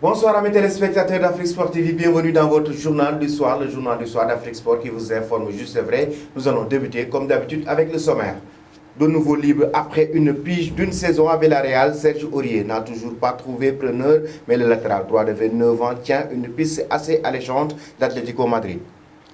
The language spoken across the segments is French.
Bonsoir amis téléspectateurs d'Afrique Sport TV, bienvenue dans votre journal du soir, le journal du soir d'Afrique Sport qui vous informe juste vrai. Nous allons débuter comme d'habitude avec le sommaire. De nouveau libre après une pige d'une saison à Villarreal, Serge Aurier n'a toujours pas trouvé preneur, mais le latéral droit de 29 ans tient une piste assez alléchante d'Atlético Madrid.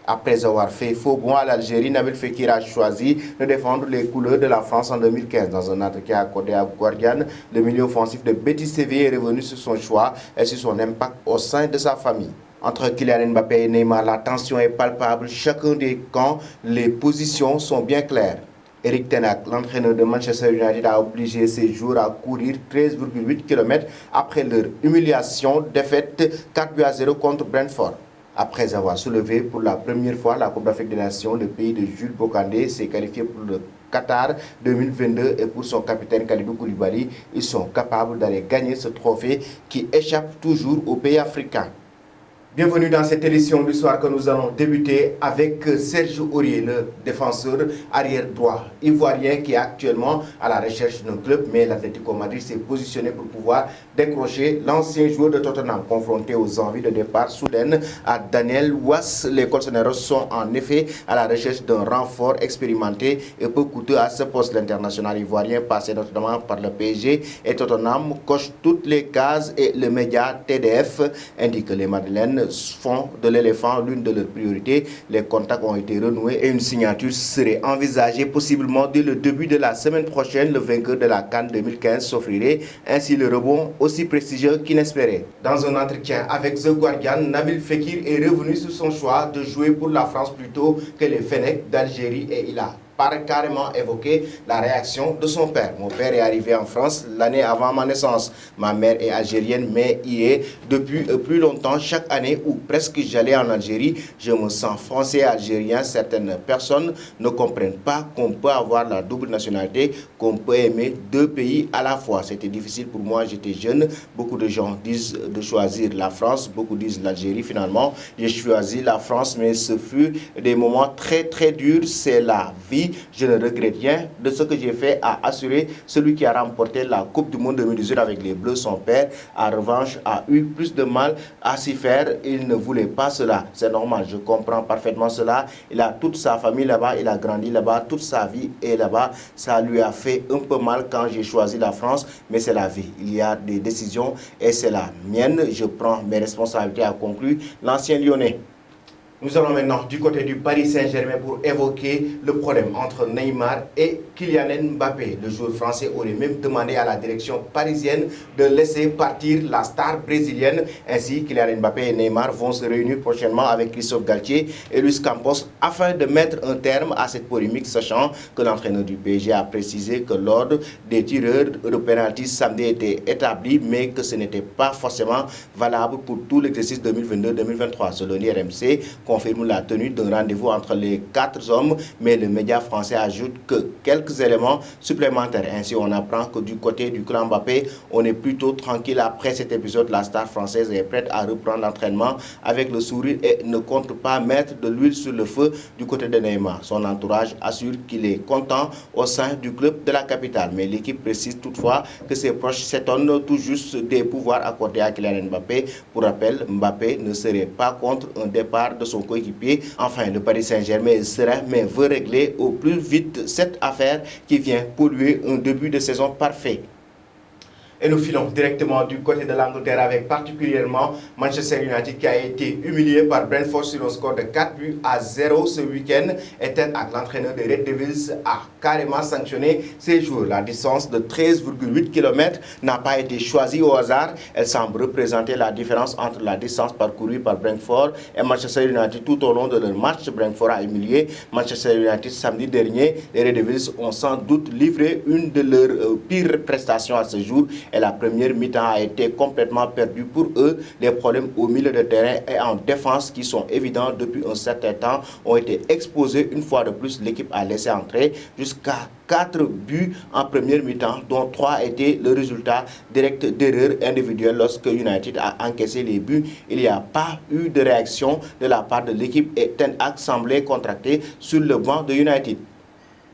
Après avoir fait faux bond à l'Algérie, Nabil Fekir a choisi de défendre les couleurs de la France en 2015. Dans un entretien accordé à Guardian, le milieu offensif de Betis Séville est revenu sur son choix et sur son impact au sein de sa famille. Entre Kylian Mbappé et Neymar, la tension est palpable. Chacun des camps, les positions sont bien claires. Eric Ten Hag, l'entraîneur de Manchester United, a obligé ses joueurs à courir 13,8 km après leur humiliation, défaite 4-0 contre Brentford. Après avoir soulevé pour la première fois la Coupe d'Afrique des Nations, le pays de Jules Bocandé s'est qualifié pour le Qatar 2022 et pour son capitaine Kalidou Koulibaly, ils sont capables d'aller gagner ce trophée qui échappe toujours aux pays africains. Bienvenue dans cette édition du soir que nous allons débuter avec Serge Aurier, le défenseur arrière droit ivoirien qui est actuellement à la recherche d'un club, mais l'Atlético Madrid s'est positionné pour pouvoir décrocher l'ancien joueur de Tottenham. Confronté aux envies de départ soudaines à Daniel Wass, les Colchoneros sont en effet à la recherche d'un renfort expérimenté et peu coûteux à ce poste. L'international ivoirien, passé notamment par le PSG et Tottenham, coche toutes les cases et le média TDF indique que les Madeleines font de l'éléphant l'une de leurs priorités. Les contacts ont été renoués et une signature serait envisagée possiblement dès le début de la semaine prochaine. Le vainqueur de la CAN 2015 s'offrirait ainsi le rebond aussi prestigieux qu'inespéré. Dans un entretien avec The Guardian, Nabil Fekir est revenu sur son choix de jouer pour la France plutôt que les Fennecs d'Algérie et il a carrément évoqué la réaction de son père. Mon père est arrivé en France l'année avant ma naissance. Ma mère est algérienne, mais y est depuis plus longtemps. Chaque année où presque j'allais en Algérie, je me sens français et algérien. Certaines personnes ne comprennent pas qu'on peut avoir la double nationalité, qu'on peut aimer deux pays à la fois. C'était difficile pour moi, j'étais jeune. Beaucoup de gens disent de choisir la France, beaucoup disent l'Algérie. Finalement, j'ai choisi la France, mais ce fut des moments très durs. C'est la vie. Je ne regrette rien de ce que j'ai fait, a assuré celui qui a remporté la Coupe du Monde 2018 avec les Bleus. Son père, en revanche, a eu plus de mal à s'y faire. Il ne voulait pas cela. C'est normal, je comprends parfaitement cela. Il a toute sa famille là-bas, il a grandi là-bas, toute sa vie est là-bas. Ça lui a fait un peu mal quand j'ai choisi la France, mais c'est la vie. Il y a des décisions et c'est la mienne. Je prends mes responsabilités, a conclu l'ancien Lyonnais. Nous allons maintenant du côté du Paris Saint-Germain pour évoquer le problème entre Neymar et Kylian Mbappé. Le joueur français aurait même demandé à la direction parisienne de laisser partir la star brésilienne. Ainsi, Kylian Mbappé et Neymar vont se réunir prochainement avec Christophe Galtier et Luis Campos afin de mettre un terme à cette polémique, sachant que l'entraîneur du PSG a précisé que l'ordre des tireurs de pénalty samedi était établi, mais que ce n'était pas forcément valable pour tout l'exercice 2022-2023. Selon l'IRMC, confirme la tenue d'un rendez-vous entre les quatre hommes, mais le média français ajoute que quelques éléments supplémentaires. Ainsi, on apprend que du côté du clan Mbappé, on est plutôt tranquille après cet épisode. La star française est prête à reprendre l'entraînement avec le sourire et ne compte pas mettre de l'huile sur le feu du côté de Neymar. Son entourage assure qu'il est content au sein du club de la capitale, mais l'équipe précise toutefois que ses proches s'étonnent tout juste des pouvoirs accordés à Kylian Mbappé. Pour rappel, Mbappé ne serait pas contre un départ de son coéquipier. Enfin, le Paris Saint-Germain est serein mais veut régler au plus vite cette affaire qui vient polluer un début de saison parfait. Et nous filons directement du côté de l'Angleterre avec particulièrement Manchester United qui a été humilié par Brentford sur un score de 4-0 ce week-end. Et Ten Hag, l'entraîneur des Red Devils, a carrément sanctionné ses joueurs. La distance de 13,8 km n'a pas été choisie au hasard. Elle semble représenter la différence entre la distance parcourue par Brentford et Manchester United tout au long de leur match. Brentford a humilié Manchester United samedi dernier. Les Red Devils ont sans doute livré une de leurs pires prestations à ce jour. Et la première mi-temps a été complètement perdue pour eux. Les problèmes au milieu de terrain et en défense qui sont évidents depuis un certain temps ont été exposés une fois de plus. L'équipe a laissé entrer jusqu'à 4 buts en première mi-temps, dont 3 étaient le résultat direct d'erreurs individuelles. Lorsque United a encaissé les buts, il n'y a pas eu de réaction de la part de l'équipe et Ten Hag semblait contracté sur le banc de United.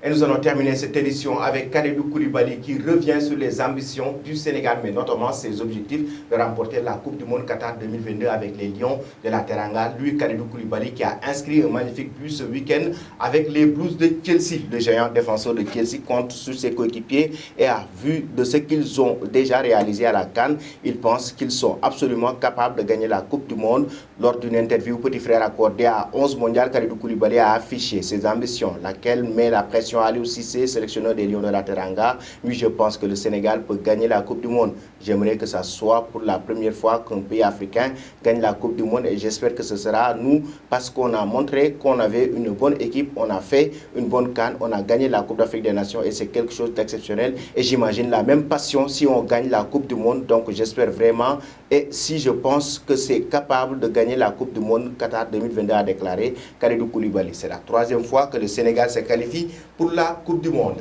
Et nous allons terminer cette édition avec Kalidou Koulibaly qui revient sur les ambitions du Sénégal, mais notamment ses objectifs de remporter la Coupe du Monde Qatar 2022 avec les Lions de la Teranga. Lui, Kalidou Koulibaly, qui a inscrit un magnifique but ce week-end avec les Blues de Chelsea. Le géant défenseur de Chelsea compte sur ses coéquipiers et a vu de ce qu'ils ont déjà réalisé à la CAN. Il pense qu'ils sont absolument capables de gagner la Coupe du Monde. Lors d'une interview Petit Frère accordée à 11 mondial, Kalidou Koulibaly a affiché ses ambitions, laquelle met la pression à Aliou Cissé, sélectionneur des Lions de la Teranga. Oui, je pense que le Sénégal peut gagner la Coupe du Monde. J'aimerais que ça soit pour la première fois qu'un pays africain gagne la Coupe du Monde et j'espère que ce sera nous parce qu'on a montré qu'on avait une bonne équipe, on a fait une bonne CAN, on a gagné la Coupe d'Afrique des Nations et c'est quelque chose d'exceptionnel et j'imagine la même passion si on gagne la Coupe du Monde. Donc j'espère vraiment et si je pense que c'est capable de gagner la Coupe du Monde Qatar 2022 a déclaré Kalidou Koulibaly. C'est la troisième fois que le Sénégal se qualifie pour la Coupe du Monde.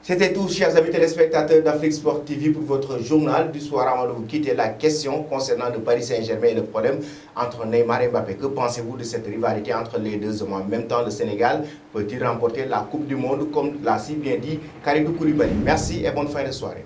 C'était tout, chers amis téléspectateurs d'Afrique Sport TV pour votre journal du soir. Avant de vous quitter, la question concernant le Paris Saint-Germain et le problème entre Neymar et Mbappé. Que pensez-vous de cette rivalité entre les deux hommes? En même temps, le Sénégal peut-il remporter la Coupe du Monde comme l'a si bien dit Kalidou Koulibaly? Merci et bonne fin de soirée.